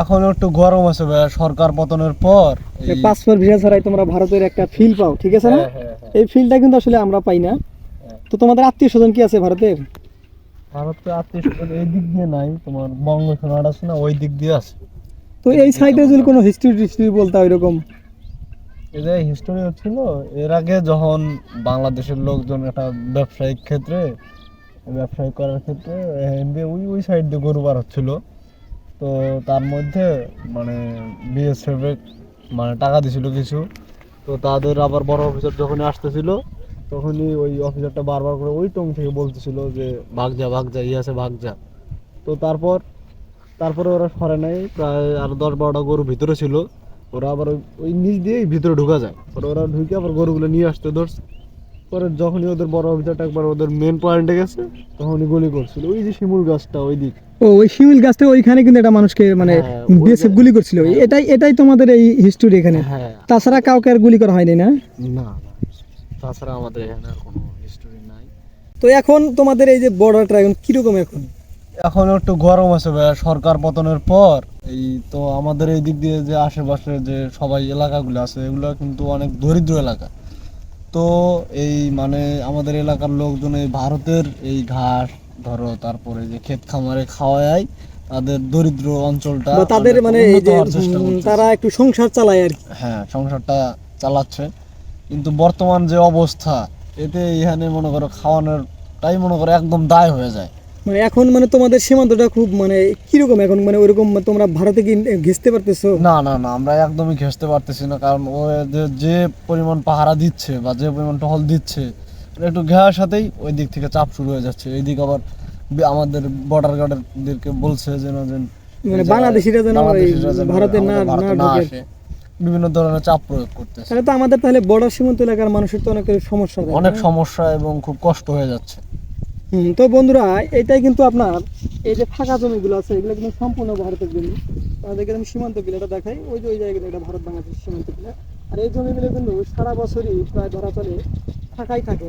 এখন একটু গরম আছে ভাইয়া, সরকার পতনের পর পাসপোর্ট ভিসা ছাড়াই তোমরা ভারতের একটা ফিল পাও, ঠিক আছে না? এই ফিলটা কিন্তু আসলে আমরা পাই না। তো তোমাদের আত্মীয় স্বজন কি আছে ভারতের? ভারতের আত্মীয় স্বজন এই দিক দিয়ে নাই, তোমার বঙ্গোপসাগর আছে না, ওই দিক দিয়ে আছে। তো এই সাইডে যদি কোনো হিস্ট্রি বলতে হয় এরকম। এদের হিস্টোরি হচ্ছিল এর আগে যখন বাংলাদেশের লোকজন একটা ব্যবসায়িক ক্ষেত্রে ব্যবসায়িক করার ক্ষেত্রে ওই ওই সাইড দিয়ে গরু বার হচ্ছিল। তো তার মধ্যে মানে বিএসএফ মানে টাকা দিছিল কিছু। তো তাদের আবার বড় অফিসার যখনই আসতেছিল তখনই ওই অফিসারটা বারবার করে ওই টং থেকে বলতেছিল যে ভাগ যা ই আছে ভাগ যা। তো তারপরে ওরা সরে নাই, প্রায় আর 10-12টা গরু ভিতরে ছিল। ওরা আবার ওই নিচ দিয়েই ভিতরে ঢুকা যায়, পরে ওরা ঢুকে আবার গরুগুলো নিয়ে আসতে ধরছে। পরে যখনই ওদের বড় অফিসারটা একবার ওদের মেন পয়েন্টে গেছে তখনই গুলি করছিল ওই যে শিমুল গাছটা ওই দিক। ও ওই শিমিল গাছটা ওইখানে কিন্তু একটা মানুষকে মানে হ্যাঁ, বিএসএফ গুলি করছিল, হ্যাঁ। এটাই তোমাদের এই হিস্টরি এখানে। হ্যাঁ। তাছাড়া কাউকে আর গুলি করা হয়নি না? না, তাছাড়া আমাদের এখানে আর কোনো হিস্টোরি নাই। তো এখন তোমাদের এই যে বর্ডারটা এখন কিরকম এখন? এখন একটু গরম আছে ভাইয়া, সরকার পতনের পর এই তো আমাদের এই দিক দিয়ে যে আশেপাশে যে সবাই এলাকাগুলো আছে এগুলো কিন্তু অনেক দরিদ্র এলাকা। তো এই মানে আমাদের এলাকার লোকজন এই ভারতের এই ঘাস ধরো তারপরে যে ক্ষেত খামারে খাওয়ায় তাদের দরিদ্র অঞ্চলটা বা তাদের অনেক মানে এই উন্নত যে হওয়ার চেষ্টা করতেছে। তারা একটু সংসার চালায় আর কি। হ্যাঁ, সংসারটা চালাচ্ছে। কিন্তু বর্তমান যে অবস্থা এতে এখানে মনে করো খাওয়ানোরটাই মনে করো একদম দায় হয়ে যায়। মানে এখন মানে তোমাদের সীমান্তটা খুব মানে কিরকম এখন, মানে ওইরকম তোমরা ভারতে কি ঘেঁচতে পারতেছো? না না না, আমরা একদমই ঘেঁষতে পারতেছি না, কারণ ও যে পরিমাণ পাহারা দিচ্ছে বা যে পরিমাণ টহল দিচ্ছে একটু ঘেরার সাথেই ওই দিক থেকে চাপ শুরু হয়ে যাচ্ছে। এইদিক আবার আমাদের বর্ডার গার্ডেরদেরকে বলছে যেন মানে বাংলাদেশিরা যেন ভারতে না ভারতে না ঢোকে। আসে, বিভিন্ন ধরনের চাপ প্রয়োগ করতেছে। তাহলে তো আমাদের তাহলে বর্ডার সীমান্ত এলাকার মানুষের তো অনেক সমস্যা হয়, অনেক না? সমস্যা এবং খুব কষ্ট হয়ে যাচ্ছে। তো বন্ধুরা, এটাই কিন্তু আপনার এই যে ফাঁকা জমিগুলো আছে এগুলো কিন্তু সম্পূর্ণ ভারতের জমি। তাদেরকে আমি সীমান্ত বিলাটা দেখাই, ওই যে ওই জায়গাটা এটা ভারত বাংলাদেশ সীমান্ত বিলা। আর এই জমিগুলো কিন্তু সারা বছরই প্রায় ধরা চলে ফাঁকাই থাকে।